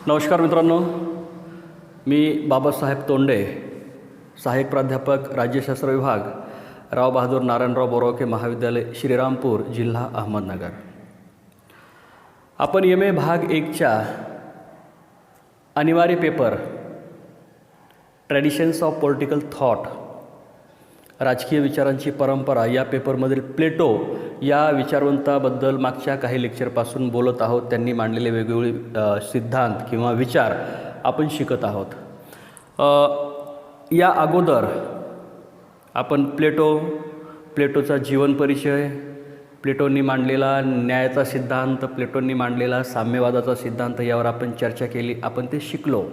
नमस्कार मित्रांनो, मी बाबासाहेब तोंडे, सहाय्यक प्राध्यापक राज्यशास्त्र विभाग, राव बहादूर नारायणराव बोरावके महाविद्यालय, श्रीरामपूर, जिल्हा अहमदनगर. आपण MA भाग 1च्या अनिवार्य paper traditions of political thought, राजकीय विचारांची परंपरा या पेपरमधील प्लेटो या विचारवंताबद्दल मागच्या काही लेक्चरपासून बोलत आहोत. त्यांनी मांडलेले वेगवेगळे सिद्धांत किंवा विचार आपण शिकत आहोत. या अगोदर आपण प्लेटोचा जीवन परिचय, प्लेटोंनी मांडलेला न्यायाचा सिद्धांत, प्लेटोंनी मांडलेला साम्यवादाचा सिद्धांत यावर आपण चर्चा केली, आपण ते शिकलो.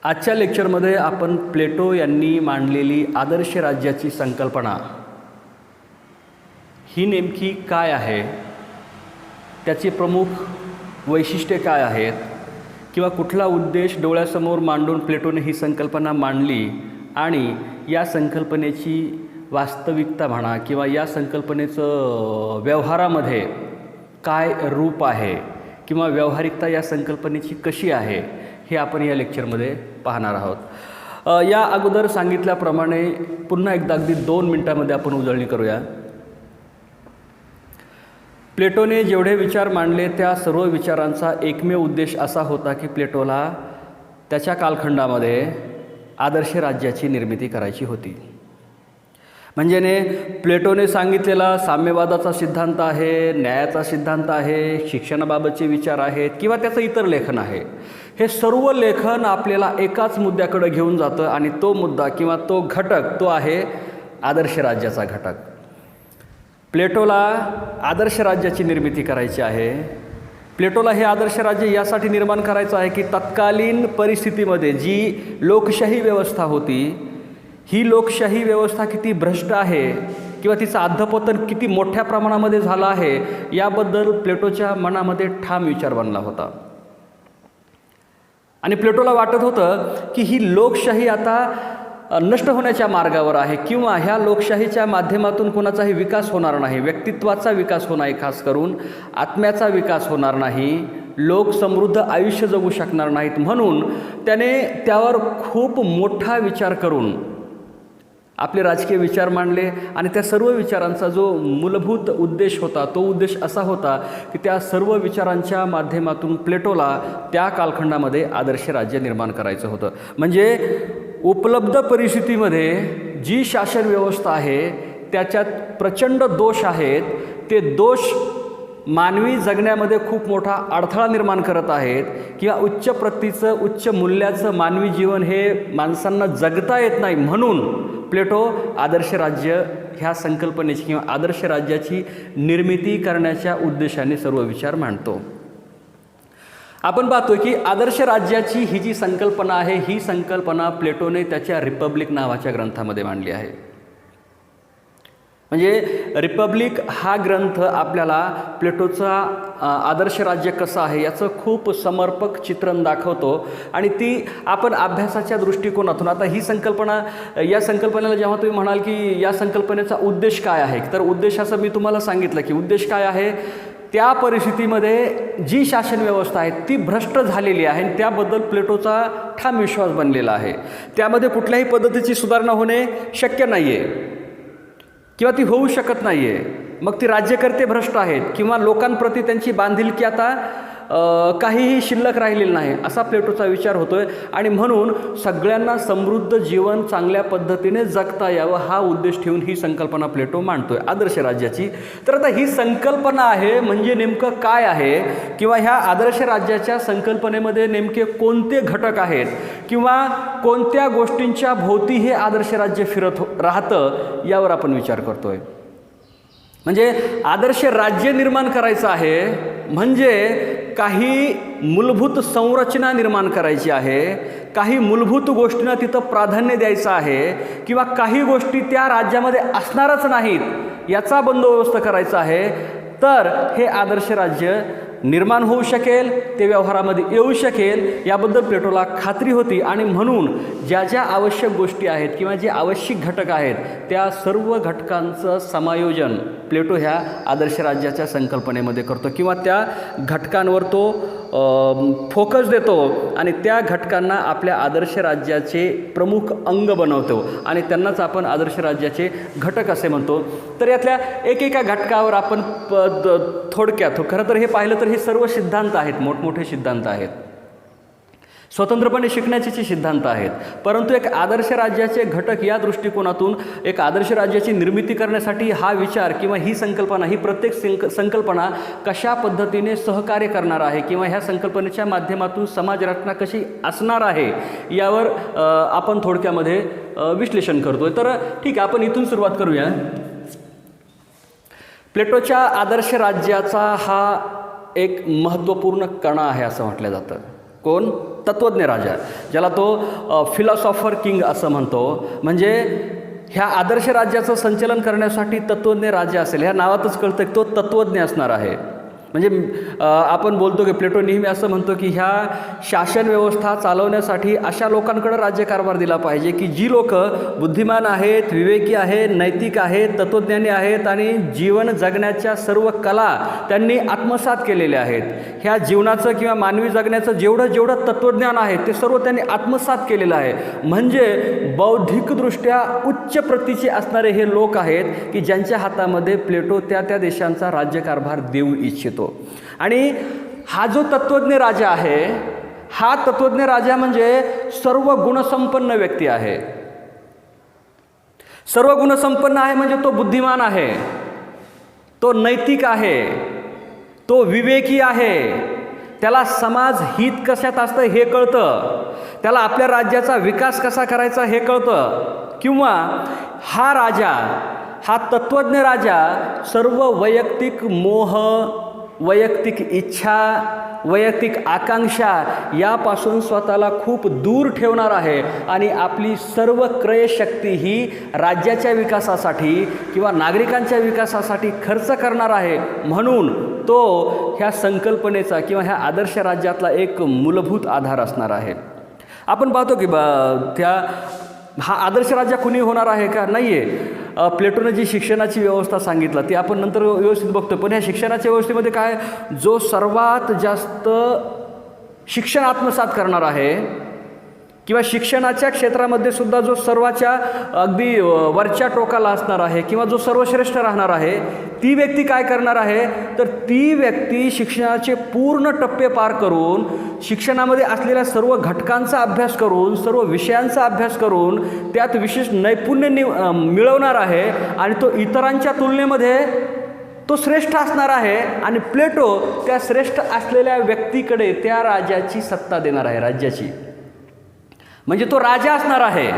आजच्या लेक्चरमध्ये आपण प्लेटो यांनी मांडलेली आदर्श राज्याची संकल्पना ही नेमकी काय आहे, त्याची प्रमुख वैशिष्ट्ये काय आहेत, किंवा कुठला उद्देश डोळ्यासमोर मांडून प्लेटोने ही संकल्पना मांडली आणि या संकल्पनेची वास्तविकता म्हणा किंवा या संकल्पनेचं व्यवहारामध्ये काय रूप आहे किंवा व्यावहारिकता या संकल्पनेची कशी आहे हे आपण या लेक्चरमध्ये पाहणार आहोत. या अगोदर सांगितल्याप्रमाणे पुन्हा एकदा अगदी 2 मिनिटांमध्ये आपण उजळणी करूया. प्लेटोने जेवढे विचार मांडले त्या सर्व विचारांचा एकमेव उद्देश असा होता की प्लेटोला त्याच्या कालखंडामध्ये आदर्श राज्याची निर्मिती करायची होती. म्हणजे प्लेटोने सांगितलेला साम्यवादाचा सिद्धांत आहे, न्यायाचा सिद्धांत आहे, शिक्षणाबाबतचे विचार आहेत किंवा त्याचं इतर लेखन आहे, हे सर्व लेखन आपल्याला एकाच मुद्द्याकडे घेऊन जातं आणि तो मुद्दा किंवा तो घटक तो आहे आदर्श राज्याचा घटक. प्लेटोला आदर्श राज्याची निर्मिती करायची आहे. प्लेटोला हे आदर्श राज्य यासाठी निर्माण करायचं आहे की तत्कालीन परिस्थितीमध्ये जी लोकशाही व्यवस्था होती, ही लोकशाही व्यवस्था किती भ्रष्ट आहे किंवा तिचं अधःपतन किती मोठ्या प्रमाणामध्ये झालं आहे याबद्दल प्लेटोच्या मनामध्ये ठाम विचार बनला होता. आणि प्लेटोला वाटत होतं की ही लोकशाही आता नष्ट होण्याच्या मार्गावर आहे किंवा ह्या लोकशाहीच्या माध्यमातून कोणाचाही विकास होणार नाही, व्यक्तित्वाचा विकास होणार आहे, खास करून आत्म्याचा विकास होणार नाही, लोक समृद्ध आयुष्य जगू शकणार नाहीत. म्हणून त्याने त्यावर खूप मोठा विचार करून आपले राजकीय विचार मांडले आणि त्या सर्व विचारांचा जो मूलभूत उद्देश होता तो उद्देश असा होता की त्या सर्व विचारांच्या माध्यमातून प्लेटोला त्या कालखंडामध्ये आदर्श राज्य निर्माण करायचं होतं. म्हणजे उपलब्ध परिस्थितीमध्ये जी शासन व्यवस्था आहे त्याच्यात प्रचंड दोष आहेत, ते दोष मानवी जगण्यामध्ये खूप मोठा अडथळा निर्माण करत आहेत किंवा उच्च प्रतीचं उच्च मूल्याचं मानवी जीवन हे माणसांना जगता येत नाही. म्हणून प्लेटो आदर्श राज्य ह्या संकल्पनेची किंवा आदर्श राज्याची निर्मिती करण्याच्या उद्देशाने सर्व विचार मांडतो. आपण पाहतो की आदर्श राज्याची ही जी संकल्पना आहे ही संकल्पना प्लेटोने त्याच्या रिपब्लिक नावाच्या ग्रंथामध्ये मांडली आहे. म्हणजे रिपब्लिक हा ग्रंथ आपल्याला प्लेटोचा आदर्श राज्य कसं आहे याचं खूप समर्पक चित्रण दाखवतो. आणि ती आपण अभ्यासाच्या दृष्टिकोनातून आता ही संकल्पना, या संकल्पनेला जेव्हा तुम्ही म्हणाल की या संकल्पनेचा उद्देश काय आहे, तर उद्देशाचं मी तुम्हाला सांगितलं की उद्देश काय आहे, त्या परिस्थितीमध्ये जी शासन व्यवस्था आहे ती भ्रष्ट झालेली आहे आणि त्याबद्दल प्लेटोचा ठाम विश्वास बनलेला आहे. त्यामध्ये कुठल्याही पद्धतीची सुधारणा होणे शक्य नाही आहे किंवा ती होऊ शकत नाही आहे. मग ती राज्यकर्ते भ्रष्ट आहेत किंवा लोकांप्रती त्यांची बांधिलकी आता काहीही शिल्लक राहिलेलं नाही असा प्लेटोचा विचार होतोय. आणि म्हणून सगळ्यांना समृद्ध जीवन चांगल्या पद्धतीने जगता यावं हा उद्देश ठेवून ही संकल्पना प्लेटो मांडतोय आदर्श राज्याची. तर आता ही संकल्पना आहे म्हणजे नेमकं काय आहे किंवा ह्या आदर्श राज्याच्या संकल्पनेमध्ये नेमके कोणते घटक आहेत किंवा कोणत्या गोष्टींच्या भोवती हे आदर्श राज्य फिरत राहतं यावर आपण विचार करतोय. म्हणजे आदर्श राज्य निर्माण करायचं आहे म्हणजे काही मूलभूत संरचना निर्माण करायची आहे, काही मूलभूत गोष्टींना तिथं प्राधान्य द्यायचं आहे किंवा काही गोष्टी त्या राज्यामध्ये असणारच नाहीत याचा बंदोबस्त करायचा आहे, तर हे आदर्श राज्य निर्माण होऊ शकेल, ते व्यवहारामध्ये येऊ शकेल याबद्दल प्लेटोला खात्री होती. आणि म्हणून ज्या ज्या आवश्यक गोष्टी आहेत किंवा जे आवश्यक घटक आहेत त्या सर्व घटकांचं समायोजन प्लेटो ह्या आदर्श राज्याच्या संकल्पनेमध्ये करतो किंवा त्या घटकांवर तो फोकस देतो आणि त्या घटकांना आपल्या आदर्श राज्याचे प्रमुख अंग बनवतो आणि त्यांनाच आपण आदर्श राज्याचे घटक असे म्हणतो. तर यातल्या एकेका घटकावर आपण थोडक्यात, खरं तर हे पाहिलं तर हे सर्व सिद्धांत आहेत, मोठमोठे सिद्धांत आहेत, स्वतंत्रपणे शिकण्याचे सिद्धांत आहेत. परंतु एक आदर्श राज्याचे घटक या दृष्टिकोनातून एक आदर्श राज्याची निर्मिती करण्यासाठी हा विचार किंवा ही संकल्पना, ही प्रत्येक संकल्पना कशा पद्धतीने सहकार्य करणार आहे किंवा ह्या संकल्पनेच्या माध्यमातून समाज रचना कशी असणार आहे यावर आपण थोडक्यामध्ये विश्लेषण करतोय. तर ठीक आहे, आपण इथून सुरुवात करूया. प्लेटोच्या आदर्श राज्याचा हा एक महत्त्वपूर्ण कणा आहे असं म्हटलं जातं. कोण? तत्त्वज्ञ राजा, ज्याला तो फिलॉसॉफर किंग असं म्हणतो. म्हणजे ह्या आदर्श राज्याचं संचलन करण्यासाठी तत्त्वज्ञ राजा असेल, ह्या नावातच कळतं की तो तत्त्वज्ञ असणार आहे. म्हणजे आपण बोलतो की प्लेटो नेहमी असं म्हणतो की ह्या शासन व्यवस्था चालवण्यासाठी अशा लोकांकडे राज्यकारभार दिला पाहिजे की जी लोक बुद्धिमान आहेत, विवेकी आहेत, नैतिक आहेत, तत्त्वज्ञानी आहेत आणि जीवन जगण्याच्या सर्व कला त्यांनी आत्मसात केलेल्या आहेत. ह्या जीवनाचं किंवा मानवी जगण्याचं जेवढं तत्त्वज्ञान आहे ते सर्व त्यांनी आत्मसात केलेलं आहे. म्हणजे बौद्धिकदृष्ट्या उच्च प्रतीचे असणारे हे लोक आहेत की ज्यांच्या हातामध्ये प्लेटो त्या देशांचा राज्यकारभार देऊ इच्छितो. आणि हा जो तत्त्वज्ञ राजा आहे, हा तत्त्वज्ञ राजा म्हणजे सर्व गुणसंपन्न व्यक्ती आहे. सर्व गुणसंपन्न आहे म्हणजे तो बुद्धिमान आहे, तो नैतिक आहे, तो विवेकी आहे, त्याला समाज हित कशात असतं हे कळतं, त्याला आपल्या राज्याचा विकास कसा करायचा हे कळतं. किंवा हा राजा, हा तत्त्वज्ञ राजा सर्व वैयक्तिक मोह, वैयक्तिक इच्छा, वैयक्तिक आकांक्षा यापासून स्वतःला खूप दूर ठेवणार आहे आणि आपली सर्व क्रयशक्ती ही राज्याच्या विकासासाठी किंवा नागरिकांच्या विकासासाठी खर्च करणार आहे. म्हणून तो ह्या संकल्पनेचा किंवा ह्या आदर्श राज्यातला एक मूलभूत आधार असणार आहे. आपण पाहतो की हा आदर्श राज्य कुणी होणार आहे का? नाही आहे. प्लेटोने जी शिक्षणाची व्यवस्था सांगितलं ती आपण नंतर व्यवस्थित बघतो. पण ह्या शिक्षणाच्या व्यवस्थेमध्ये काय, जो सर्वात जास्त शिक्षण आत्मसात करणार आहे किंवा शिक्षणाच्या क्षेत्रामध्ये सुद्धा जो सर्वाच्या अगदी वरच्या टोकाला असणार आहे किंवा जो सर्वश्रेष्ठ राहणार आहे, ती व्यक्ती काय करणार आहे, तर ती व्यक्ती शिक्षणाचे पूर्ण टप्पे पार करून शिक्षणामध्ये असलेल्या सर्व घटकांचा अभ्यास करून, सर्व विषयांचा अभ्यास करून त्यात विशेष नैपुण्य मिळवणार आहे आणि तो इतरांच्या तुलनेमध्ये तो श्रेष्ठ असणार आहे. आणि प्लेटो त्या श्रेष्ठ असलेल्या व्यक्तीकडे त्या राजाची सत्ता देणार आहे, राज्याची. म्हणजे तो राजा असणार आहे,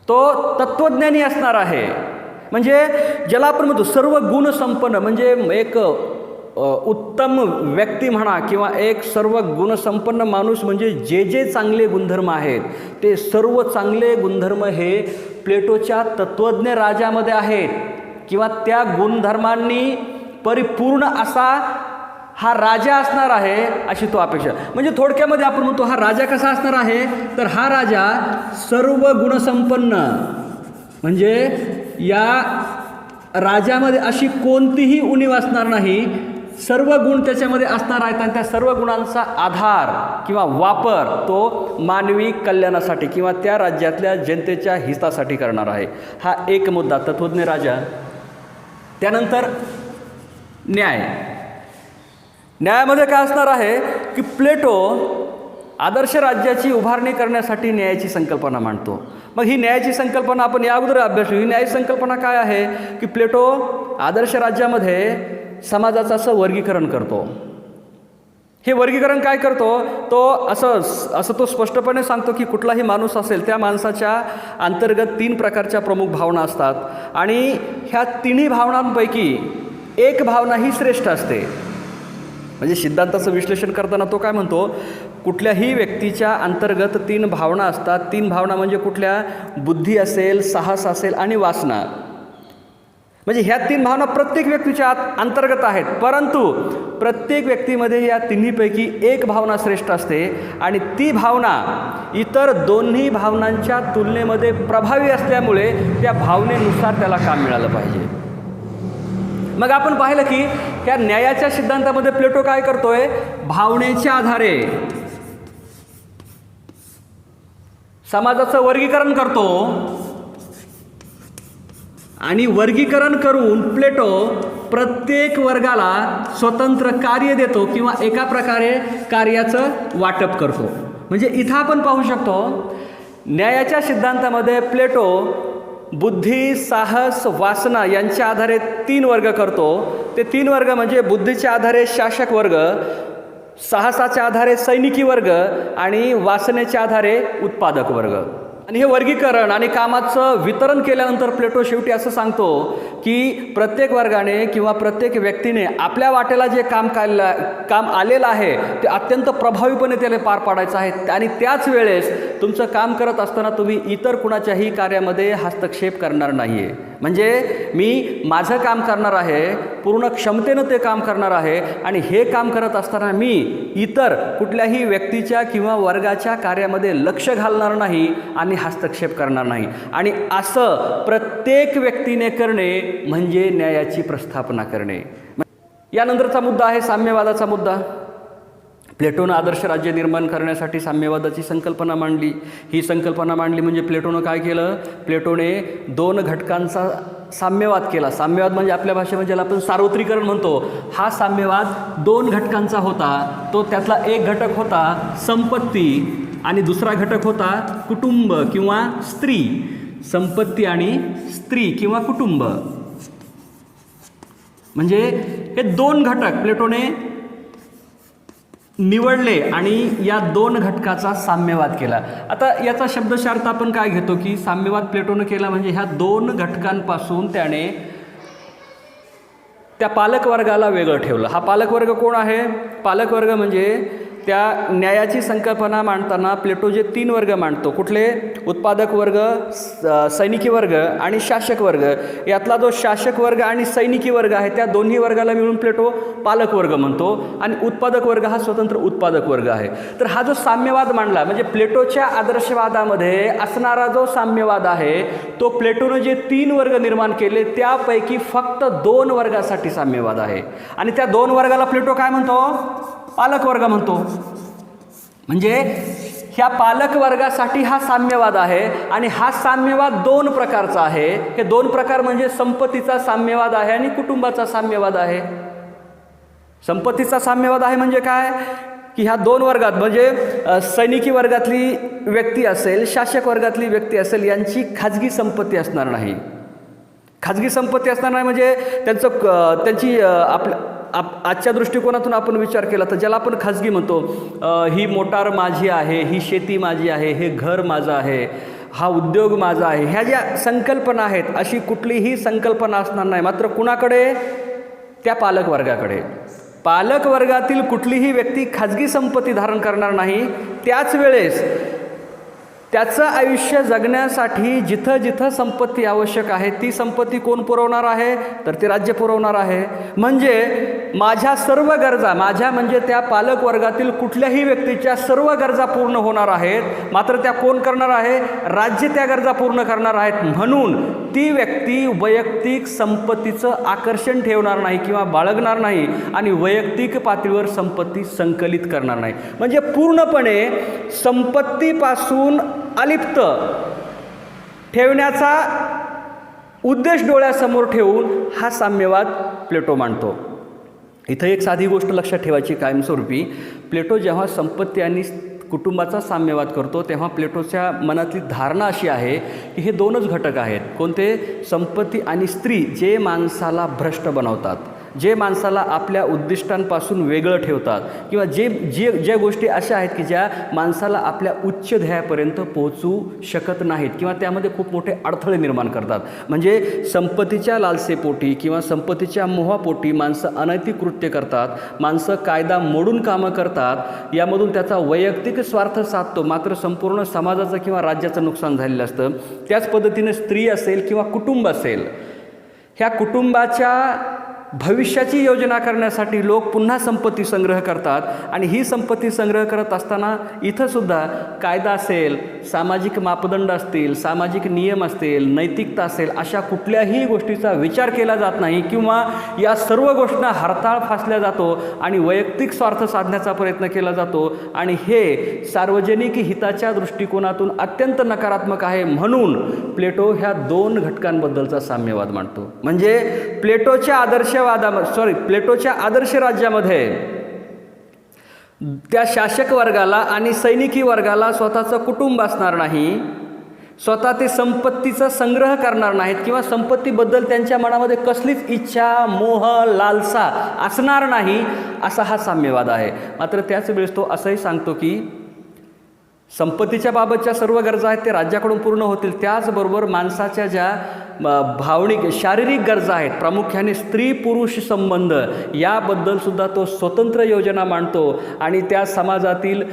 तो तत्त्वज्ञानी असणार आहे. म्हणजे ज्याला आपण म्हणतो सर्व गुणसंपन्न, म्हणजे एक उत्तम व्यक्ती म्हणा किंवा एक सर्व गुणसंपन्न माणूस, म्हणजे जे चांगले गुणधर्म आहेत ते सर्व चांगले गुणधर्म हे प्लेटोच्या तत्त्वज्ञ राजामध्ये आहेत किंवा त्या गुणधर्मांनी परिपूर्ण असा हा राजा असणार आहे अशी तो अपेक्षा. म्हणजे थोडक्यामध्ये आपण म्हणतो हा राजा कसा असणार आहे, तर हा राजा सर्व गुणसंपन्न, म्हणजे या राजामध्ये अशी कोणतीही उणीव असणार नाही, सर्व गुण त्याच्यामध्ये असणार आहेत आणि त्या सर्व गुणांचा आधार किंवा वापर तो मानवी कल्याणासाठी किंवा त्या राज्यातल्या जनतेच्या हितासाठी करणार आहे. हा एक मुद्दा, तत्त्वज्ञ राजा. त्यानंतर न्याय. न्यायामध्ये काय असणार आहे की प्लेटो आदर्श राज्याची उभारणी करण्यासाठी न्यायाची संकल्पना मांडतो. मग ही न्यायाची संकल्पना आपण या अगोदर अभ्यासू. ही न्यायाची संकल्पना काय आहे की प्लेटो आदर्श राज्यामध्ये समाजाचं असं वर्गीकरण करतो. हे वर्गीकरण काय करतो, तो असं तो स्पष्टपणे सांगतो की कुठलाही माणूस असेल त्या माणसाच्या अंतर्गत 3 प्रकारच्या प्रमुख भावना असतात आणि ह्या तिन्ही भावनांपैकी एक भावना ही श्रेष्ठ असते. म्हणजे सिद्धांताचं विश्लेषण करताना तो काय म्हणतो, कुठल्याही व्यक्तीच्या अंतर्गत 3 भावना असतात. 3 भावना म्हणजे कुठल्या, बुद्धी असेल, साहस असेल आणि वासना. म्हणजे ह्या 3 भावना प्रत्येक व्यक्तीच्या अंतर्गत आहेत, परंतु प्रत्येक व्यक्तीमध्ये या तिन्हीपैकी एक भावना श्रेष्ठ असते आणि ती भावना इतर दोन्ही भावनांच्या तुलनेमध्ये प्रभावी असल्यामुळे त्या भावनेनुसार त्याला काम मिळालं पाहिजे. मग आपण पाहिलं की ह्या न्यायाच्या सिद्धांतामध्ये प्लेटो काय करतोय, भावनेच्या आधारे समाजाचं वर्गीकरण करतो आणि वर्गीकरण करून प्लेटो प्रत्येक वर्गाला स्वतंत्र कार्य देतो किंवा एका प्रकारे कार्याचं वाटप करतो. म्हणजे इथं आपण पाहू शकतो न्यायाच्या सिद्धांतामध्ये प्लेटो बुद्धी, साहस, वासना यांच्या आधारे 3 वर्ग करतो. ते 3 वर्ग म्हणजे बुद्धीच्या आधारे शासक वर्ग, साहसाच्या आधारे सैनिकी वर्ग आणि वासनेच्या आधारे उत्पादक वर्ग. आणि हे वर्गीकरण आणि कामाचं वितरण केल्यानंतर प्लेटो शेवटी असं सांगतो की प्रत्येक वर्गाने किंवा प्रत्येक व्यक्तीने आपल्या वाटेला जे काम आलेलं आहे ते अत्यंत प्रभावीपणे त्याला पार पाडायचं आहे आणि त्याच वेळेस तुमचं काम करत असताना तुम्ही इतर कुणाच्याही कार्यामध्ये हस्तक्षेप करणार नाही आहे. म्हणजे मी माझं काम करणार आहे, पूर्ण क्षमतेनं ते काम करणार आहे आणि हे काम करत असताना मी इतर कुठल्याही व्यक्तीच्या किंवा वर्गाच्या कार्यामध्ये लक्ष घालणार नाही आणि हस्तक्षेप करणार नाही. आणि असं प्रत्येक व्यक्तीने करणे म्हणजे न्यायाची प्रस्थापना करणे. यानंतरचा मुद्दा आहे साम्यवादाचा मुद्दा. प्लेटोनं आदर्श राज्य निर्माण करण्यासाठी साम्यवादाची संकल्पना मांडली. ही संकल्पना मांडली म्हणजे प्लेटोनं काय केलं, प्लेटोने 2 घटकांचा साम्यवाद केला. साम्यवाद म्हणजे आपल्या भाषेमध्ये ज्याला आपण सार्वत्रिकरण म्हणतो, हा साम्यवाद 2 घटकांचा होता. तो त्यातला एक घटक होता संपत्ती आणि दुसरा घटक होता कुटुंब किंवा स्त्री. संपत्ती आणि स्त्री किंवा कुटुंब म्हणजे हे 2 घटक प्लेटोने निवडले आणि या 2 घटकाचा साम्यवाद केला. आता याचा शब्दशार्थ आपण काय घेतो की साम्यवाद प्लेटोनं केला म्हणजे ह्या 2 घटकांपासून त्याने त्या पालकवर्गाला वेगळं ठेवलं. हा पालकवर्ग कोण आहे? पालकवर्ग म्हणजे त्या न्यायाची संकल्पना मांडताना प्लेटो जे 3 वर्ग मांडतो, कुठले? उत्पादक वर्ग, सैनिकी वर्ग आणि शासक वर्ग. यातला जो शासक वर्ग आणि सैनिकी वर्ग आहे त्या दोन्ही वर्गाला मिळून प्लेटो पालक वर्ग म्हणतो आणि उत्पादक वर्ग हा स्वतंत्र उत्पादक वर्ग आहे. तर हा जो साम्यवाद मांडला म्हणजे प्लेटोच्या आदर्शवादामध्ये असणारा जो साम्यवाद आहे तो प्लेटोनं जे 3 वर्ग निर्माण केले त्यापैकी फक्त 2 वर्गासाठी साम्यवाद आहे आणि त्या 2 वर्गाला प्लेटो काय म्हणतो? पालक वर्ग म्हणतो. म्हणजे ह्या पालक वर्गासाठी हा साम्यवाद आहे आणि हा साम्यवाद 2 प्रकारचा आहे. हे 2 प्रकार म्हणजे संपत्तीचा साम्यवाद आहे आणि कुटुंबाचा साम्यवाद आहे. संपत्तीचा साम्यवाद आहे म्हणजे काय की ह्या 2 वर्गात म्हणजे सैनिकी वर्गातली व्यक्ती असेल, शासक वर्गातली व्यक्ती असेल, यांची खाजगी संपत्ती असणार नाही. खाजगी संपत्ती असणार नाही म्हणजे त्यांची आजच्या दृष्टिकोनातून आपण विचार केला तर ज्याला आपण खाजगी म्हणतो, ही मोटार माझी आहे, ही शेती माझी आहे, हे घर माझं आहे, हा उद्योग माझा आहे, ह्या ज्या संकल्पना आहेत अशी कुठलीही संकल्पना असणार नाही. मात्र कुणाकडे? त्या पालक वर्गाकडे. पालक वर्गातील कुठलीही व्यक्ती खाजगी संपत्ती धारण करणार नाही. त्याच वेळेस त्याचं आयुष्य जगण्यासाठी जिथं जिथं संपत्ती आवश्यक आहे ती संपत्ती कोण पुरवणार आहे? तर ते राज्य पुरवणार आहे. म्हणजे माझ्या सर्व गरजा, माझ्या म्हणजे त्या पालक वर्गातील कुठल्याही व्यक्तीच्या सर्व गरजा पूर्ण होणार आहेत, मात्र त्या कोण करणार आहे? राज्य त्या गरजा पूर्ण करणार आहेत. म्हणून ती व्यक्ती वैयक्तिक संपत्तीचं आकर्षण ठेवणार नाही किंवा बाळगणार नाही आणि वैयक्तिक पातळीवर संपत्ती संकलित करणार नाही. म्हणजे पूर्णपणे संपत्तीपासून अलिप्त ठेवण्याचा उद्देश डोळ्यासमोर ठेवून हा साम्यवाद प्लेटो मांडतो. इथं एक साधी गोष्ट लक्षात ठेवायची कायमस्वरूपी, प्लेटो जेव्हा संपत्ती आणि कुटुंबाचा साम्यवाद करतो तेव्हा प्लेटोच्या मनातली धारणा अशी आहे की हे 2च घटक आहेत. कोणते? संपत्ती आणि स्त्री, जे माणसाला भ्रष्ट बनवतात, जे माणसाला आपल्या उद्दिष्टांपासून वेगळं ठेवतात किंवा ज्या गोष्टी अशा आहेत की ज्या माणसाला आपल्या उच्च ध्येयापर्यंत पोहोचू शकत नाहीत किंवा त्यामध्ये खूप मोठे अडथळे निर्माण करतात. म्हणजे संपत्तीच्या लालसेपोटी किंवा संपत्तीच्या मोहापोटी माणसं अनैतिक कृत्य करतात, माणसं कायदा मोडून कामं करतात, यामधून त्याचा वैयक्तिक स्वार्थ साधतो मात्र संपूर्ण समाजाचं किंवा राज्याचं नुकसान झालेलं असतं. त्याच पद्धतीने स्त्री असेल किंवा कुटुंब असेल, ह्या कुटुंबाच्या भविष्याची योजना करण्यासाठी लोक पुन्हा संपत्ती संग्रह करतात आणि ही संपत्ती संग्रह करत असताना इथंसुद्धा कायदा असेल, सामाजिक मापदंड असतील, सामाजिक नियम असतील, नैतिकता असेल, अशा कुठल्याही गोष्टीचा विचार केला जात नाही किंवा या सर्व गोष्टींना हरताळ फासल्या जातो आणि वैयक्तिक स्वार्थ साधण्याचा प्रयत्न केला जातो आणि हे सार्वजनिक हिताच्या दृष्टिकोनातून अत्यंत नकारात्मक आहे. म्हणून प्लेटो ह्या दोन घटकांबद्दलचा साम्यवाद मांडतो. म्हणजे प्लेटोच्या प्लेटोच्या आदर्श राज्यामध्ये त्या शासक वर्गाला आणि सैनिकी वर्गाला स्वतःचं कुटुंब असणार नाही, स्वतः ते संपत्तीचा संग्रह करणार नाहीत किंवा संपत्तीबद्दल त्यांच्या मनामध्ये कसलीच इच्छा, मोह, लालसा असणार नाही, असा हा साम्यवाद आहे. मात्र त्याच वेळेस तो असंही सांगतो की संपत्तीच्या बाबतच्या सर्व गरजा आहेत ते राज्याकडून पूर्ण होतील, त्याचबरोबर माणसाच्या ज्या भावनिक शारीरिक गरजा आहेत, प्रामुख्याने स्त्री पुरुष संबंध, याबद्दल सुद्धा तो स्वतंत्र योजना मांडतो आणि त्या समाजातील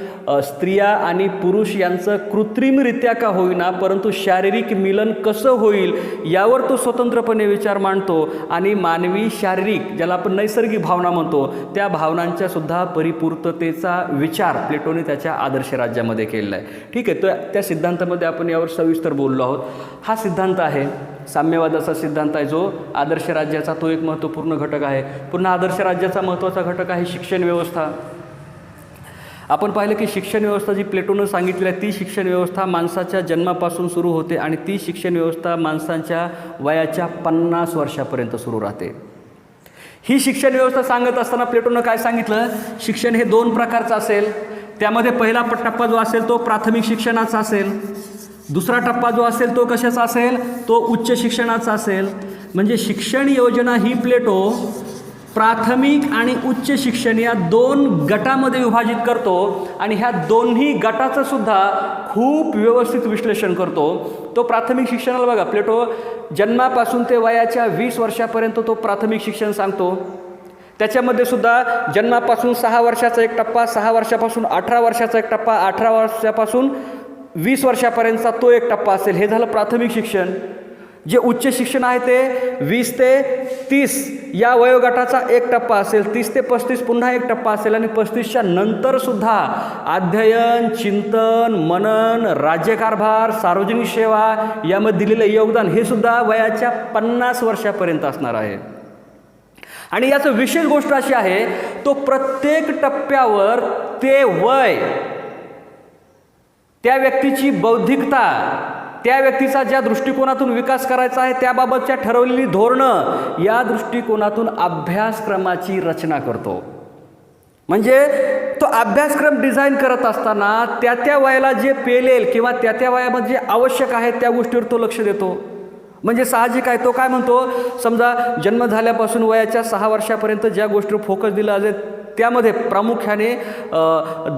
स्त्रिया आणि पुरुष यांचं कृत्रिमरित्या का होईना परंतु शारीरिक मिलन कसं होईल यावर तो स्वतंत्रपणे विचार मांडतो आणि मानवी शारीरिक, ज्याला आपण नैसर्गिक भावना म्हणतो, त्या भावनांच्या सुद्धा परिपूर्ततेचा विचार प्लेटोने त्याच्या आदर्श राज्यामध्ये केलेला आहे. ठीक आहे, तर त्या सिद्धांतामध्ये आपण यावर सविस्तर बोललो आहोत. हा सिद्धांत आहे साम्यवादाचा सिद्धांत आहे, जो आदर्श राज्याचा तो एक महत्त्वपूर्ण घटक आहे. पुन्हा आदर्श राज्याचा महत्त्वाचा घटक आहे शिक्षण व्यवस्था. आपण पाहिलं की शिक्षण व्यवस्था जी प्लेटोनं सांगितली आहे ती शिक्षण व्यवस्था माणसाच्या जन्मापासून सुरू होते आणि ती शिक्षण व्यवस्था माणसांच्या वयाच्या 50 वर्षापर्यंत सुरू राहते. ही शिक्षण व्यवस्था सांगत असताना प्लेटोनं काय सांगितलं, शिक्षण हे 2 प्रकारचं असेल. त्यामध्ये पहिला टप्पा जो असेल तो प्राथमिक शिक्षणाचा असेल, दुसरा टप्पा जो असेल तो कशाचा असेल, तो उच्च शिक्षणाचा असेल. म्हणजे शिक्षण योजना ही प्लेटो प्राथमिक आणि उच्च शिक्षण या 2 गटामध्ये विभाजित करतो आणि ह्या दोन्ही गटाचं सुद्धा खूप व्यवस्थित विश्लेषण करतो. तो प्राथमिक शिक्षणाला बघा, प्लेटो जन्मापासून ते वयाच्या 20 वर्षापर्यंत तो प्राथमिक शिक्षण सांगतो. त्याच्यामध्ये सुद्धा जन्मापासून 6 वर्षाचा एक टप्पा, 6 वर्षापासून 18 वर्षाचा एक टप्पा, 18 वर्षापासून 20 वर्षापर्यंतचा तो एक टप्पा असेल. हे झालं प्राथमिक शिक्षण. जे उच्च शिक्षण आहे ते 20 ते 30 या वयोगटाचा एक टप्पा असेल, 30 ते 35 पुन्हा एक टप्पा असेल आणि 35च्या नंतरसुद्धा अध्ययन, चिंतन, मनन, राज्यकारभार, सार्वजनिक सेवा यामध्ये दिलेलं योगदान हे सुद्धा वयाच्या 50 वर्षापर्यंत असणार आहे. आणि याचं विशेष गोष्ट अशी आहे, तो प्रत्येक टप्प्यावर ते वय, त्या व्यक्तीची बौद्धिकता, त्या व्यक्तीचा ज्या दृष्टिकोनातून विकास करायचा आहे त्याबाबतच्या ठरवलेली धोरणं या दृष्टिकोनातून अभ्यासक्रमाची रचना करतो. म्हणजे तो अभ्यासक्रम डिझाईन करत असताना त्या वयाला जे पेलेल किंवा त्या वयामध्ये जे आवश्यक आहे त्या गोष्टीवर तो लक्ष देतो. म्हणजे साहजिक आहे, तो काय म्हणतो, समजा जन्म झाल्यापासून वयाच्या 6 वर्षापर्यंत ज्या गोष्टीवर फोकस दिला जाईल त्यामध्ये प्रामुख्याने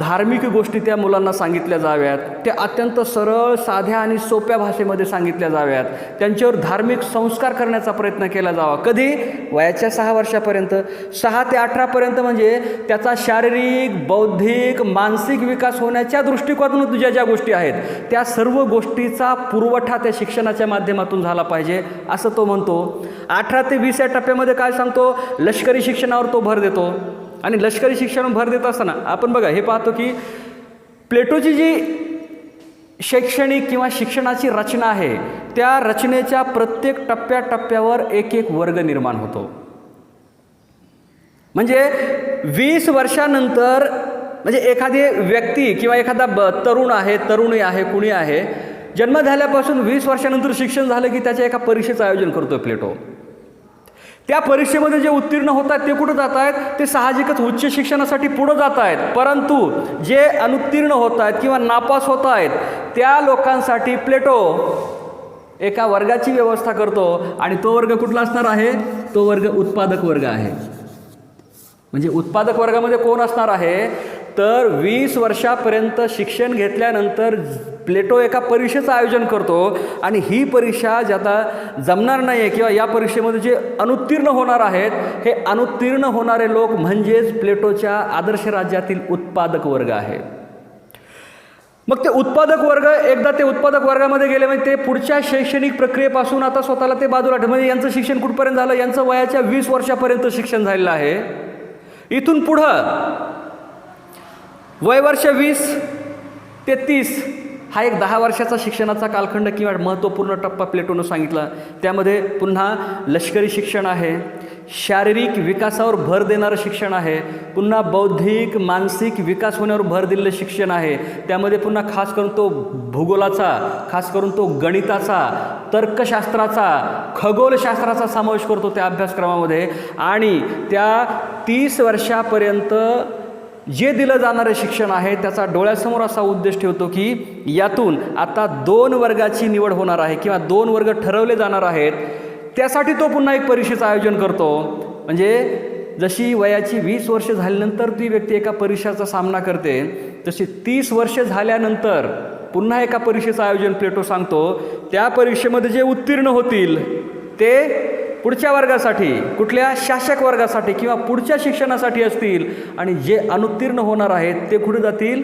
धार्मिक गोष्टी त्या मुलांना सांगितल्या जाव्यात, त्या अत्यंत सरळ, साध्या आणि सोप्या भाषेमध्ये सांगितल्या जाव्यात, त्यांच्यावर धार्मिक संस्कार करण्याचा प्रयत्न केला जावा. कधी? वयाच्या 6 वर्षापर्यंत. 6 ते 18पर्यंत म्हणजे त्याचा शारीरिक, बौद्धिक, मानसिक विकास होण्याच्या दृष्टिकोनातून ज्या गोष्टी आहेत त्या सर्व गोष्टीचा पुरवठा त्या शिक्षणाच्या माध्यमातून झाला पाहिजे असं तो म्हणतो. 18 ते 20 या टप्प्यामध्ये काय सांगतो, लष्करी शिक्षणावर तो भर देतो. आणि लष्करी शिक्षणावर भर देत असताना आपण बघा हे पाहतो की प्लेटोची जी शैक्षणिक किंवा शिक्षणाची रचना आहे त्या रचनेच्या प्रत्येक टप्प्यावर एक वर्ग निर्माण होतो. म्हणजे 20 वर्षानंतर म्हणजे एखादी व्यक्ती किंवा एखादा तरुण आहे, तरुणी आहे, कुणी आहे, जन्म झाल्यापासून 20 वर्षानंतर शिक्षण झालं की त्याच्या एका परीक्षेचं आयोजन करतो प्लेटो. त्या परीक्षेमध्ये जे उत्तीर्ण होत आहेत ते कुठं जात आहेत, ते साहजिकच उच्च शिक्षणासाठी पुढं जात आहेत. परंतु जे अनुत्तीर्ण होत आहेत किंवा नापास होत आहेत त्या लोकांसाठी प्लेटो एका वर्गाची व्यवस्था करतो आणि तो वर्ग कुठला असणार आहे, तो वर्ग उत्पादक वर्ग आहे. म्हणजे उत्पादक वर्गामध्ये कोण असणार आहे, तर 20 वर्षापर्यंत शिक्षण घेतल्यानंतर प्लेटो एका परीक्षेचं आयोजन करतो आणि ही परीक्षा ज्याला जमणार नाही आहे किंवा या परीक्षेमध्ये जे अनुत्तीर्ण होणार आहेत हे अनुत्तीर्ण होणारे लोक म्हणजेच प्लेटोच्या आदर्श राज्यातील उत्पादक वर्ग आहे. मग ते उत्पादक वर्ग, एकदा ते उत्पादक वर्गामध्ये गेले म्हणजे ते पुढच्या शैक्षणिक प्रक्रियेपासून आता स्वतःला ते बाजूला ठेव, म्हणजे यांचं शिक्षण कुठपर्यंत झालं, यांचं वयाच्या 20 वर्षापर्यंत शिक्षण झालेलं आहे. इथून पुढं वयवर्ष 20 ते 30 हा एक 10 वर्षाचा शिक्षणाचा कालखंड किंवा महत्त्वपूर्ण टप्पा प्लेटोनं सांगितला. त्यामध्ये पुन्हा लष्करी शिक्षण आहे, शारीरिक विकासावर भर देणारं शिक्षण आहे, पुन्हा बौद्धिक मानसिक विकास होण्यावर भर दिलेलं शिक्षण आहे. त्यामध्ये पुन्हा खास करून तो भूगोलाचा, खास करून तो गणिताचा, तर्कशास्त्राचा, खगोलशास्त्राचा समावेश करतो त्या अभ्यासक्रमामध्ये. आणि त्या 30 वर्षापर्यंत जे दिलं जाणारं शिक्षण आहे त्याचा डोळ्यासमोर असा उद्देश ठेवतो की यातून आता 2 वर्गाची निवड होणार आहे किंवा 2 वर्ग ठरवले जाणार आहेत. त्यासाठी तो पुन्हा एक परीक्षेचं आयोजन करतो. म्हणजे जशी वयाची 20 वर्ष झाल्यानंतर ती व्यक्ती एका परीक्षेचा सामना करते, तशी 30 वर्ष झाल्यानंतर पुन्हा एका परीक्षेचं आयोजन प्लेटो सांगतो. त्या परीक्षेमध्ये जे उत्तीर्ण होतील ते पुढच्या वर्गासाठी, कुठल्या शासक वर्गासाठी किंवा पुढच्या शिक्षणासाठी असतील, आणि जे अनुत्तीर्ण होणार आहेत ते कुठे जातील,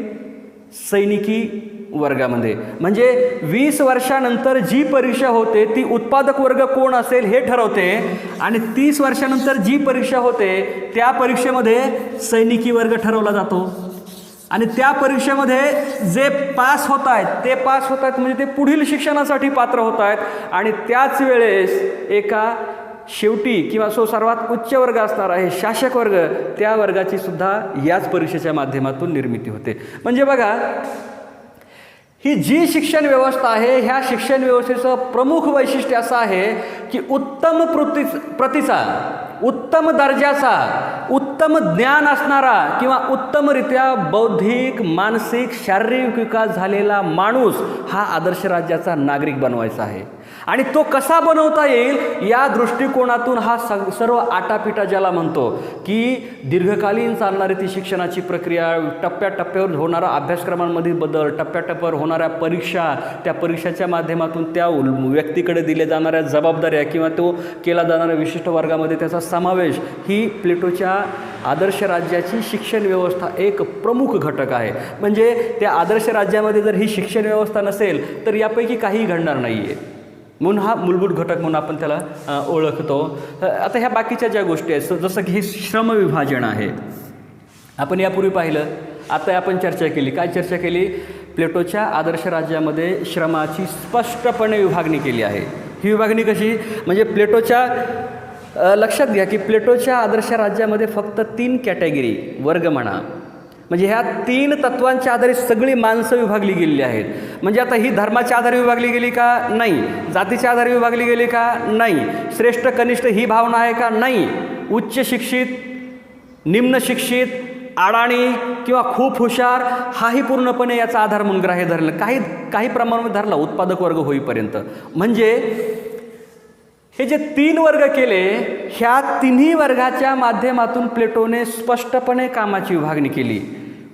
सैनिकी वर्गामध्ये. म्हणजे 20 वर्षानंतर जी परीक्षा होते ती उत्पादक वर्ग कोण असेल हे ठरवते, आणि 30 वर्षानंतर जी परीक्षा होते त्या परीक्षेमध्ये सैनिकी वर्ग ठरवला जातो. आणि त्या परीक्षेमध्ये जे पास होत आहेत ते पास होत आहेत म्हणजे ते पुढील शिक्षणासाठी पात्र होत आहेत. आणि त्याच वेळेस एका शेवटी किंवा सर्वात उच्च वर्ग असणार आहे शासक वर्ग, त्या वर्गाची सुद्धा याच परीक्षेच्या माध्यमातून निर्मिती होते. म्हणजे बघा, ही जी शिक्षण व्यवस्था आहे ह्या शिक्षण व्यवस्थेचं प्रमुख वैशिष्ट्य असं आहे की उत्तम प्रतीचा, उत्तम दर्जाचा, उत्तम ज्ञान असणारा किंवा उत्तमरित्या बौद्धिक मानसिक शारीरिक विकास झालेला माणूस हा आदर्श राज्याचा नागरिक बनवायचा आहे. आणि तो कसा बनवता येईल या दृष्टिकोनातून हा सर्व आटापिटा ज्याला म्हणतो की दीर्घकालीन चालणारी ती शिक्षणाची प्रक्रिया, टप्प्याटप्प्यावर होणारा अभ्यासक्रमांमधील बदल, टप्प्याटप्प्यावर होणाऱ्या परीक्षा, त्या परीक्षेच्या माध्यमातून त्या व्यक्तीकडे दिल्या जाणाऱ्या जबाबदाऱ्या किंवा तो केला जाणाऱ्या विशिष्ट वर्गामध्ये त्याचा समावेश, ही प्लेटोच्या आदर्श राज्याची शिक्षण व्यवस्था एक प्रमुख घटक आहे. म्हणजे त्या आदर्श राज्यामध्ये जर ही शिक्षण व्यवस्था नसेल तर यापैकी काहीही घडणार नाही आहे, म्हणून हा मूलभूत घटक म्हणून आपण त्याला ओळखतो. आता ह्या बाकीच्या ज्या गोष्टी आहेत, जसं की हे श्रमविभाजन आहे, आपण यापूर्वी पाहिलं, आता आपण चर्चा केली. काय चर्चा केली? प्लेटोच्या आदर्श राज्यामध्ये श्रमाची स्पष्टपणे विभागणी केली आहे. ही विभागणी कशी? म्हणजे प्लेटोच्या, लक्षात घ्या की प्लेटोच्या आदर्श राज्यामध्ये फक्त 3 कॅटेगरी, वर्ग म्हणा, म्हणजे ह्या 3 तत्वांच्या आधारे सगळी माणसं विभागली गेलेली आहेत. म्हणजे आता ही धर्माच्या आधारे विभागली गेली का? नाही. जातीच्या आधारे विभागली गेली का? नाही. श्रेष्ठ कनिष्ठ ही भावना आहे का? नाही. उच्च शिक्षित, निम्न शिक्षित, अडाणी किंवा खूप हुशार हाही पूर्णपणे याचा आधार म्हणून ग्राह्य धरलं, काही प्रमाणामध्ये धरला उत्पादक वर्ग होईपर्यंत. म्हणजे हे जे 3 वर्ग केले, ह्या 3ही वर्गाच्या माध्यमातून प्लेटोने स्पष्टपणे कामाची विभागणी केली.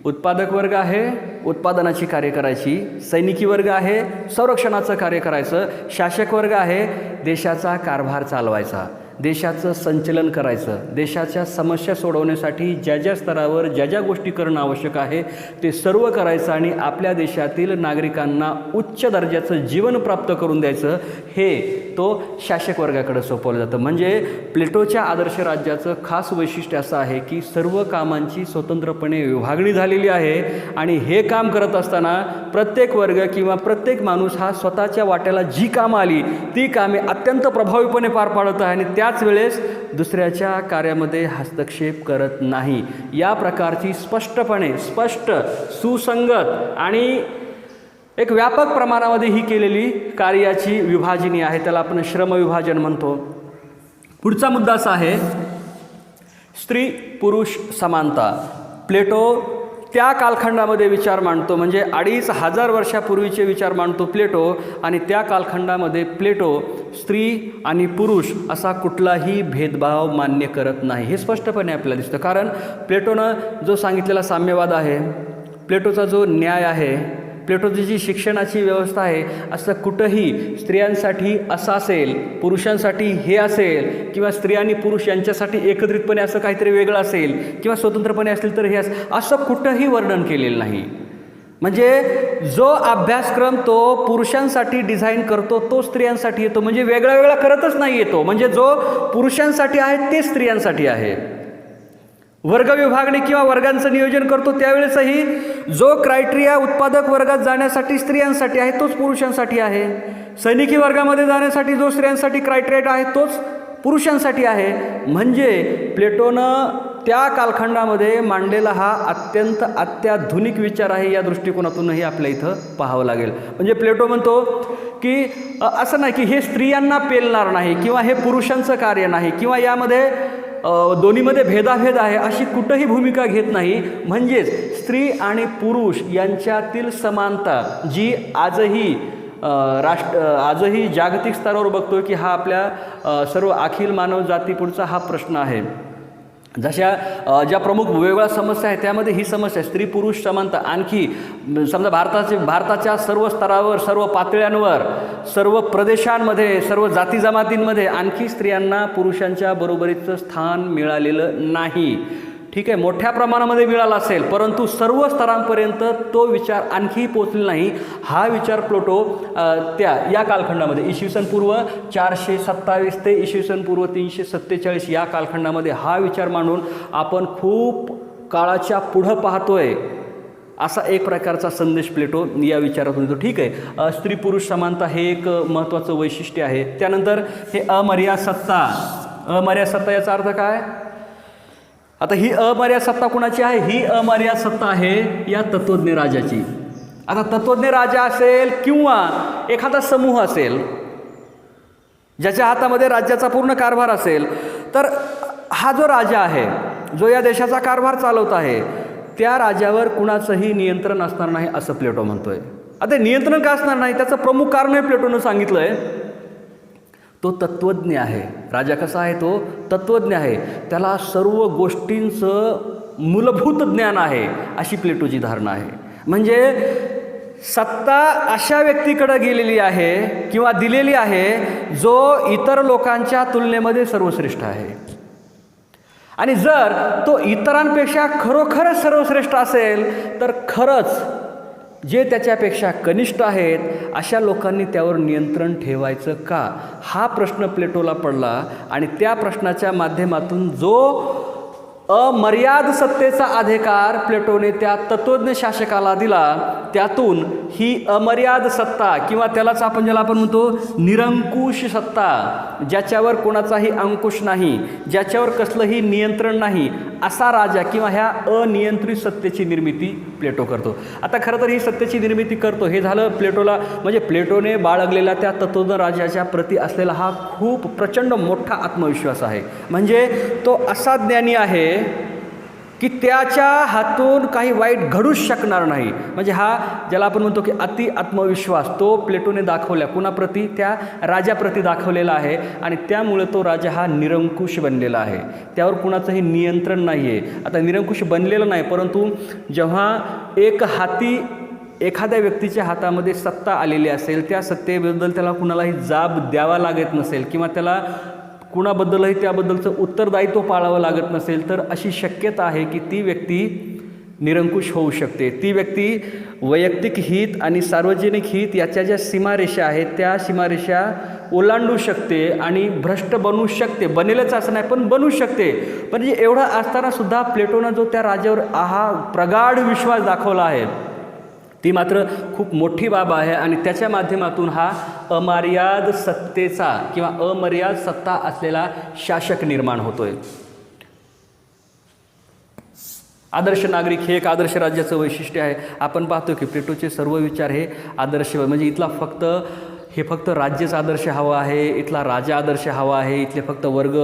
उत्पादक वर्ग आहे, उत्पादनाची कार्य करायची. सैनिकी वर्ग आहे, संरक्षणाचं कार्य करायचं. शासक वर्ग आहे, देशाचा कारभार चालवायचा, देशाचं संचलन करायचं, देशाच्या समस्या सोडवण्यासाठी ज्या ज्या स्तरावर ज्या ज्या गोष्टी करणं आवश्यक आहे ते सर्व करायचं आणि आपल्या देशातील नागरिकांना उच्च दर्जाचं जीवन प्राप्त करून द्यायचं, हे तो शासक वर्गाकडे सोपवलं जातं. म्हणजे प्लेटोच्या आदर्श राज्याचं खास वैशिष्ट्य असं आहे की सर्व कामांची स्वतंत्रपणे विभागणी झालेली आहे आणि हे काम करत असताना प्रत्येक वर्ग किंवा प्रत्येक माणूस हा स्वतःच्या वाट्याला जी कामं आली ती कामे अत्यंत प्रभावीपणे पार पाडत आहे आणि त्याच वेळेस दुसऱ्याच्या कार्यामध्ये हस्तक्षेप करत नाही. या प्रकारची स्पष्ट, सुसंगत आणि एक व्यापक प्रमाणामध्ये ही केलेली कार्याची विभाजनी आहे, त्याला आपण श्रमविभाजन म्हणतो. पुढचा मुद्दा असा आहे स्त्री पुरुष समानता. प्लेटो त्या कालखंडामध्ये विचार मांडतो, म्हणजे 2500 वर्षापूर्वीचे विचार मांडतो प्लेटो, आणि त्या कालखंडामध्ये प्लेटो स्त्री आणि पुरुष असा कुठलाही भेदभाव मान्य करत नाही. हे स्पष्टपणे आपल्याला दिसतं, कारण प्लेटोनं जो सांगितलेला साम्यवाद आहे, प्लेटोचा जो न्याय आहे, प्लेटोची जी शिक्षणाची व्यवस्था आहे, असं कुठंही स्त्रियांसाठी असं असेल, पुरुषांसाठी हे असेल, किंवा स्त्री आणि पुरुष यांच्यासाठी एकत्रितपणे असं काहीतरी वेगळं असेल किंवा स्वतंत्रपणे असेल तर हे असं कुठंही वर्णन केलेलं नाही. म्हणजे जो अभ्यासक्रम तो पुरुषांसाठी डिझाईन करतो तो स्त्रियांसाठी येतो, म्हणजे वेगळा वेगळा करतच नाही येतो, म्हणजे जो पुरुषांसाठी आहे ते स्त्रियांसाठी आहे. वर्ग विभागणी किंवा वर्गांचं नियोजन करतो त्यावेळेसही जो क्रायटेरिया उत्पादक वर्गात जाण्यासाठी स्त्रियांसाठी आहे तोच पुरुषांसाठी आहे. सैनिकी वर्गामध्ये जाण्यासाठी जो स्त्रियांसाठी क्रायटेरिया आहे तोच पुरुषांसाठी आहे. म्हणजे प्लेटोनं त्या कालखंडामध्ये मांडलेला हा अत्यंत अत्याधुनिक विचार आहे. या दृष्टिकोनातूनही आपल्या इथं पाहावं लागेल. म्हणजे प्लेटो म्हणतो की असं नाही की हे स्त्रियांना पेलणार नाही किंवा हे पुरुषांचं कार्य नाही किंवा यामध्ये दोन्हीमध्ये भेदाभेद आहे अशी कुठंही भूमिका घेत नाही. म्हणजेच स्त्री आणि पुरुष यांच्यातील समानता जी आजही जागतिक स्तरावर बघतो की हा आपल्या सर्व अखिल मानव जातीपुढचा हा प्रश्न आहे. जशा ज्या प्रमुख वेगवेगळ्या समस्या आहेत त्यामध्ये ही समस्या स्त्री पुरुष समानता. आणखी समजा भारताच्या सर्व स्तरावर, सर्व पातळ्यांवर, सर्व प्रदेशांमध्ये, सर्व जाती जमातींमध्ये आणखी स्त्रियांना पुरुषांच्या बरोबरीचं स्थान मिळालेलं नाही. ठीक आहे, मोठ्या प्रमाणामध्ये मिळाला असेल परंतु सर्व स्तरांपर्यंत तो विचार आणखी पोचलेला नाही. हा विचार प्लेटो या कालखंडामध्ये इसवी सन पूर्व 427 ते इसवी सन पूर्व 347 या कालखंडामध्ये हा विचार मांडून आपण खूप काळाच्या पुढं पाहतोय असा एक प्रकारचा संदेश प्लेटो या विचारातून येतो. ठीक आहे, स्त्री पुरुष समानता हे एक महत्त्वाचं वैशिष्ट्य आहे. त्यानंतर हे अमर्याद सत्ता याचा अर्थ काय? आता ही अमर्याद सत्ता कुणाची आहे? ही अमर्याद सत्ता आहे या तत्त्वज्ञ राजाची. आता तत्त्वज्ञ राजा असेल किंवा एखादा समूह असेल ज्याच्या हातामध्ये राज्याचा पूर्ण कारभार असेल, तर हा जो राजा आहे, जो या देशाचा कारभार चालवत आहे, त्या राजावर कुणाचंही नियंत्रण असणार नाही असं प्लेटो म्हणतोय. आता नियंत्रण का असणार नाही त्याचं प्रमुख कारण हे प्लेटोनं सांगितलं आहे. तो तत्त्वज्ञ आहे. राजा कसा आहे? तो तत्त्वज्ञ आहे. त्याला सर्व गोष्टींचं मूलभूत ज्ञान आहे अशी प्लेटोची धारणा आहे. म्हणजे सत्ता अशा व्यक्तीकडे गेलेली आहे किंवा दिलेली आहे जो इतर लोकांच्या तुलनेमध्ये सर्वश्रेष्ठ आहे. आणि जर तो इतरांपेक्षा खरोखरच सर्वश्रेष्ठ असेल तर खरंच जे त्याच्यापेक्षा कनिष्ठ आहेत अशा लोकांनी त्यावर नियंत्रण ठेवायचं का? हा प्रश्न प्लेटोला पडला आणि त्या प्रश्नाच्या माध्यमातून जो अमर्याद सत्तेचा अधिकार प्लेटोने त्या तत्त्वज्ञ शासकाला दिला, त्यातून ही अमर्याद सत्ता किंवा त्यालाच ज्याला आपण म्हणतो निरंकुश सत्ता, ज्याच्यावर कोणाचाही अंकुश नाही, ज्याच्यावर कसलंही नियंत्रण नाही, असा राजा किंवा ह्या अनियंत्रित सत्तेची निर्मिती प्लेटो करतो. आता खरं तर ही सत्तेची निर्मिती करतो हे झालं प्लेटोला, म्हणजे प्लेटोने बाळगलेला त्या तत्त्वज्ञ राजाच्या प्रती असलेला हा खूप प्रचंड मोठा आत्मविश्वास आहे. म्हणजे तो असा ज्ञानी आहे की त्याच्या हातून काही वाईट घडूच शकणार नाही. म्हणजे हा ज्याला आपण म्हणतो की अति आत्मविश्वास तो प्लेटोने दाखवला कुणाप्रती? त्या राजाप्रती दाखवलेला आहे. आणि त्यामुळे तो राजा हा निरंकुश बनलेला आहे, त्यावर कुणाचंही नियंत्रण नाही आहे. आता निरंकुश बनलेलं नाही, परंतु जेव्हा एखाद्या व्यक्तीच्या हातामध्ये सत्ता आलेली असेल, त्या सत्तेबद्दल त्याला कुणालाही जाब द्यावा लागत नसेल किंवा त्याला कुणाबद्दलही त्याबद्दलचं उत्तरदायित्व पाळावं लागत नसेल, तर अशी शक्यता आहे की ती व्यक्ती निरंकुश होऊ शकते. ती व्यक्ती वैयक्तिक हित आणि सार्वजनिक हित याच्या ज्या सीमारेषा आहेत त्या सीमारेषा ओलांडू शकते आणि भ्रष्ट बनवू शकते. बनेलच असं नाही पण बनवू शकते. पण एवढं असतानासुद्धा प्लेटोनं जो त्या राजावर हा प्रगाढ विश्वास दाखवला आहे ती मात्र खूप मोठी बाब आहे. आणि त्याच्या माध्यमातून हा अमर्याद सत्तेचा किंवा अमर्याद सत्ता असलेला शासक निर्माण होतोय. आदर्श नागरिक हे एक आदर्श राज्याचं वैशिष्ट्य आहे. आपण पाहतो की प्लेटोचे सर्व विचार हे आदर्श, म्हणजे इथला फक्त राज्यच आदर्श हवा आहे, इथला राजा आदर्श हवा आहे, इथले फक्त वर्ग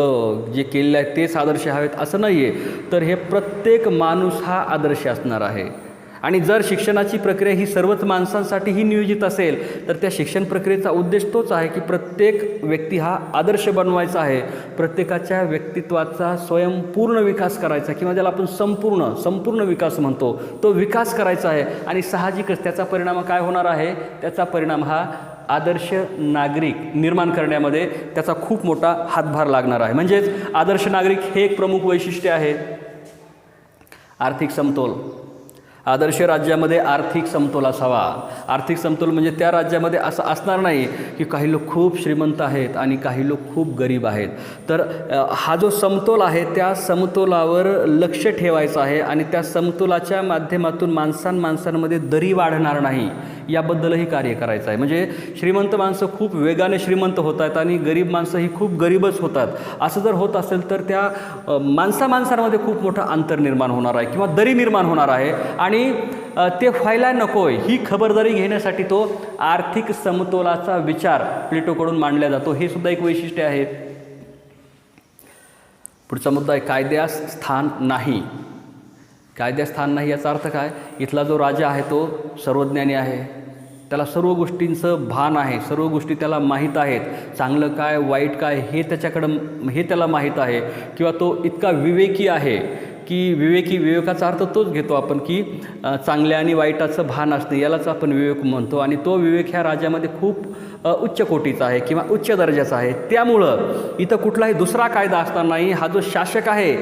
जे केलेले आहेत तेच आदर्श हवेत असं नाही आहे. तर हे प्रत्येक माणूस हा आदर्श असणार आहे. आणि जर शिक्षणाची प्रक्रिया ही सर्वच माणसांसाठीही नियोजित असेल तर त्या शिक्षण प्रक्रियेचा उद्देश तोच आहे की प्रत्येक व्यक्ती हा आदर्श बनवायचा आहे. प्रत्येकाच्या व्यक्तित्वाचा स्वयंपूर्ण विकास करायचा किंवा ज्याला आपण संपूर्ण विकास म्हणतो तो विकास करायचा आहे. आणि साहजिकच त्याचा परिणाम काय होणार आहे? त्याचा परिणाम हा आदर्श नागरिक निर्माण करण्यामध्ये त्याचा खूप मोठा हातभार लागणार आहे. म्हणजेच आदर्श नागरिक हे एक प्रमुख वैशिष्ट्य आहे. आर्थिक समतोल. आदर्श राज्यामध्ये आर्थिक समतोल असावा. आर्थिक समतोल म्हणजे त्या राज्यामध्ये असं असणार नाही की काही लोक खूप श्रीमंत आहेत आणि काही लोक खूप गरीब आहेत. तर हा जो समतोल आहे त्या समतोलावर लक्ष ठेवायचं आहे आणि त्या समतोलाच्या माध्यमातून माणसांमध्ये दरी वाढणार नाही याबद्दलही कार्य करायचं आहे. म्हणजे श्रीमंत माणसं खूप वेगाने श्रीमंत होत आहेत आणि गरीब माणसं ही खूप गरीबच होतात. असं जर होत असेल तर त्या माणसांमध्ये खूप मोठं अंतर निर्माण होणार आहे किंवा दरी निर्माण होणार आहे आणि ते व्हायला नको आहे ही खबरदारी घेण्यासाठी तो आर्थिक समतोलाचा विचार प्लेटोकडून मांडला जातो. हे सुद्धा एक वैशिष्ट्य आहे. पुढचा मुद्दा आहे कायद्यास स्थान नाही. कायद्यास स्थान नाही याचा अर्थ काय? इथला जो राजा आहे तो सर्वज्ञानी आहे, त्याला सर्व गोष्टींचं भान आहे, सर्व गोष्टी त्याला माहीत आहेत, चांगलं काय वाईट काय हे त्याला माहीत आहे. किंवा तो इतका विवेकी आहे की विवेकाचा अर्थ तोच घेतो आपण की चांगल्या आणि वाईटाचं भान असणं यालाच आपण विवेक म्हणतो. आणि तो विवेक ह्या राज्यामध्ये खूप उच्च कोटीचा आहे किंवा उच्च दर्जाचा आहे. त्यामुळं इथं कुठलाही दुसरा कायदा असणार नाही. हा जो शासक आहे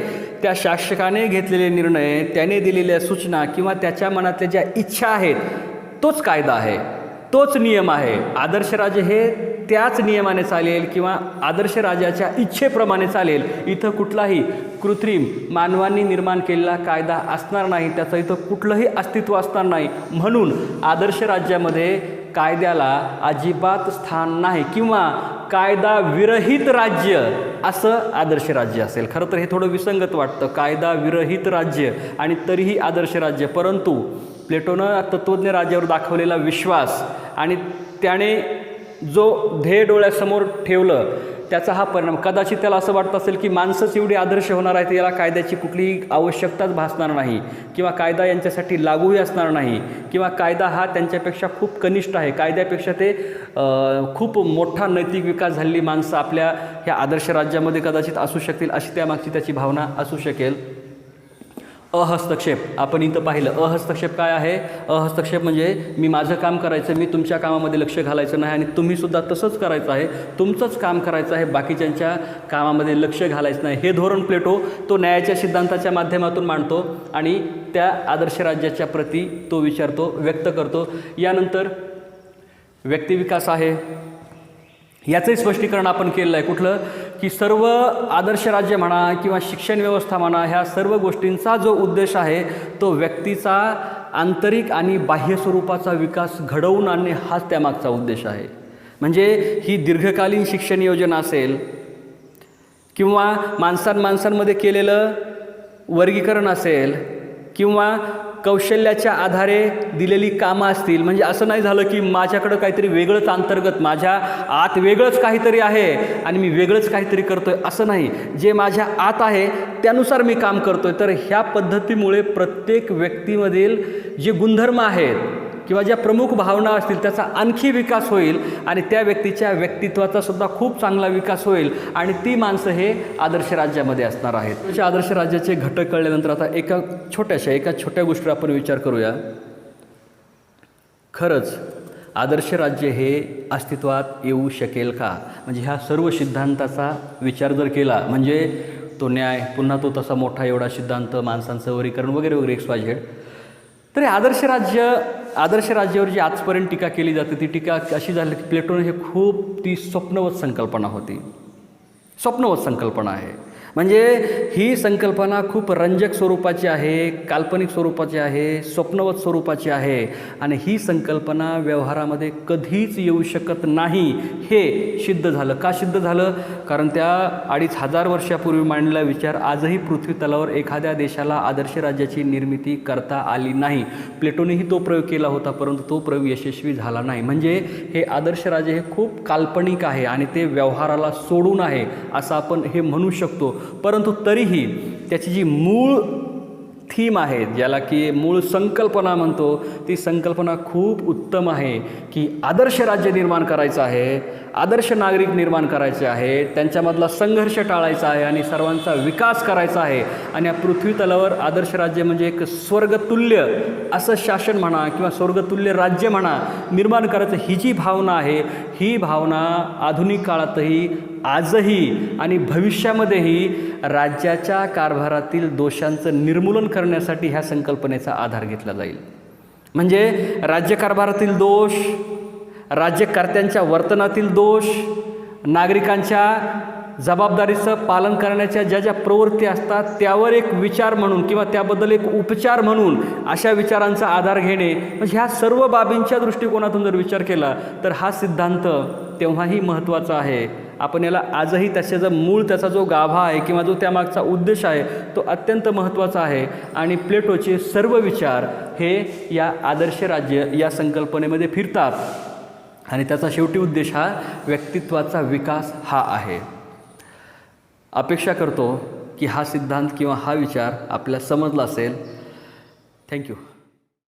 त्या शासकाने घेतलेले निर्णय, त्याने दिलेल्या सूचना किंवा त्याच्या मनातल्या ज्या इच्छा आहेत तोच कायदा आहे, तोच नियम आहे. आदर्श राज्य हे त्याच नियमाने चालेल किंवा आदर्श राजाच्या इच्छेप्रमाणे चालेल. इथं कुठलाही कृत्रिम मानवांनी निर्माण केलेला कायदा असणार नाही, त्याचं इथं कुठलंही अस्तित्व असणार नाही. म्हणून आदर्श राज्यामध्ये कायद्याला अजिबात स्थान नाही किंवा कायदा विरहित राज्य असं आदर्श राज्य असेल. खरं तर हे थोडं विसंगत वाटतं, कायदा विरहित राज्य आणि तरीही आदर्श राज्य. परंतु प्लेटोनं तत्त्वज्ञ राज्यावर दाखवलेला विश्वास आणि त्याने जो ध्येय डोळ्यासमोर ठेवलं त्याचा हा परिणाम. कदाचित त्याला असं वाटतं असेल की माणसंच एवढी आदर्श होणार आहे तर याला कायद्याची कुठलीही आवश्यकताच भासणार नाही किंवा कायदा यांच्यासाठी लागूही असणार नाही किंवा कायदा हा त्यांच्यापेक्षा खूप कनिष्ठ आहे, कायद्यापेक्षा ते खूप मोठा नैतिक विकास झालेली माणसं आपल्या ह्या आदर्श राज्यामध्ये कदाचित असू शकतील, अशी त्यामागची त्याची भावना असू शकेल. अहस्तक्षेप आपण इथं पाहिलं. अहस्तक्षेप काय आहे? अहस्तक्षेप म्हणजे मी माझं काम करायचं, मी तुमच्या कामामध्ये लक्ष घालायचं नाही आणि तुम्हीसुद्धा तसंच करायचं आहे, तुमचंच काम करायचं आहे, बाकीच्यांच्या कामामध्ये लक्ष घालायचं नाही. हे धोरण प्लेटो तो न्यायाच्या सिद्धांताच्या माध्यमातून मांडतो आणि त्या आदर्श राज्याच्या प्रती तो विचार तो व्यक्त करतो. यानंतर व्यक्तिविकास आहे. याचंही स्पष्टीकरण आपण केलेलं आहे. कुठलं? की सर्व आदर्श राज्य म्हणा किंवा शिक्षण व्यवस्था म्हणा ह्या सर्व गोष्टींचा जो उद्देश आहे तो व्यक्तीचा आंतरिक आणि बाह्य स्वरूपाचा विकास घडवून आणणे हाच त्यामागचा उद्देश आहे. म्हणजे ही दीर्घकालीन शिक्षण योजना असेल किंवा माणसांमध्ये केलेलं वर्गीकरण असेल किंवा कौशल्याच्या आधारे दिलेली कामं असतील. म्हणजे असं नाही झालं की माझ्याकडं काहीतरी वेगळंच अंतर्गत, माझ्या आत वेगळंच काहीतरी आहे आणि मी वेगळंच काहीतरी करतोय, असं नाही. जे माझ्या आत आहे त्यानुसार मी काम करतोय. तर ह्या पद्धतीमुळे प्रत्येक व्यक्तीमधील जे गुणधर्म आहेत किंवा ज्या प्रमुख भावना असतील त्याचा आणखी विकास होईल आणि त्या व्यक्तीच्या व्यक्तित्वाचा सुद्धा खूप चांगला विकास होईल आणि ती माणसं हे आदर्श राज्यामध्ये असणार आहेत. त्याच्या आदर्श राज्याचे घटक कळल्यानंतर आता एका छोट्या गोष्टीवर आपण विचार करूया. खरंच आदर्श राज्य हे अस्तित्वात येऊ शकेल का? म्हणजे ह्या सर्व सिद्धांताचा विचार जर केला म्हणजे तो न्याय, पुन्हा तो तसा मोठा एवढा सिद्धांत, माणसांचं वर्गीकरण वगैरे वगैरे XYZ. तरी आदर्श राज्यावर जी आजपर्यंत टीका केली जाते ती टीका अशी झाली की प्लेटोने हे खूप ती स्वप्नवत संकल्पना होती, स्वप्नवत संकल्पना आहे. म्हणजे ही संकल्पना खूप रंजक स्वरूपाची आहे, काल्पनिक स्वरूपाची आहे, स्वप्नवत स्वरूपाची आहे आणि ही संकल्पना व्यवहारामध्ये कधीच येऊ शकत नाही हे सिद्ध झालं. का सिद्ध झालं? कारण त्या 2500 वर्षापूर्वी मांडलेला विचार आजही पृथ्वी तलावर एखाद्या देशाला आदर्श राज्याची निर्मिती करता आली नाही. प्लेटोनेही तो प्रयोग केला होता परंतु तो प्रयोग यशस्वी झाला नाही. म्हणजे हे आदर्श राज्य हे खूप काल्पनिक आहे आणि ते व्यवहाराला सोडून आहे असं आपण हे म्हणू शकतो. परंतु तरीही त्याची जी मूळ थीम आहे, ज्याला की मूळ संकल्पना म्हणतो, ती संकल्पना खूप उत्तम आहे की आदर्श राज्य निर्माण करायचं आहे, आदर्श नागरिक निर्माण करायचे आहे, त्यांच्यामधला संघर्ष टाळायचा आहे आणि सर्वांचा विकास करायचा आहे. आणि या पृथ्वी तलावर आदर्श राज्य म्हणजे एक स्वर्गतुल्य असं शासन म्हणा किंवा स्वर्गतुल्य राज्य म्हणा निर्माण करायचं, ही जी भावना आहे ही भावना आधुनिक काळातही आजही आणि भविष्यामध्येही राज्याच्या कारभारातील दोषांचं निर्मूलन करण्यासाठी ह्या संकल्पनेचा आधार घेतला जाईल. म्हणजे राज्यकारभारातील दोष, राज्यकर्त्यांच्या वर्तनातील दोष, नागरिकांच्या जबाबदारीचं पालन करण्याच्या ज्या ज्या प्रवृत्ती असतात त्यावर एक विचार म्हणून किंवा त्याबद्दल एक उपचार म्हणून अशा विचारांचा आधार घेणे, म्हणजे ह्या सर्व बाबींच्या दृष्टिकोनातून जर विचार केला तर हा सिद्धांत तेव्हाही महत्त्वाचा आहे. आपण याला आजही त्याचा मूळ, त्याचा जो गाभा आहे किंवा जो त्यामागचा उद्देश आहे तो अत्यंत महत्त्वाचा आहे. आणि प्लेटोचे सर्व विचार हे या आदर्श राज्य या संकल्पनेमध्ये फिरतात आणि त्याचा शेवटी उद्देश हा व्यक्तित्वाचा विकास हा आहे. अपेक्षा करतो की हा सिद्धांत किंवा हा विचार आपल्याला समजला असेल. थँक्यू.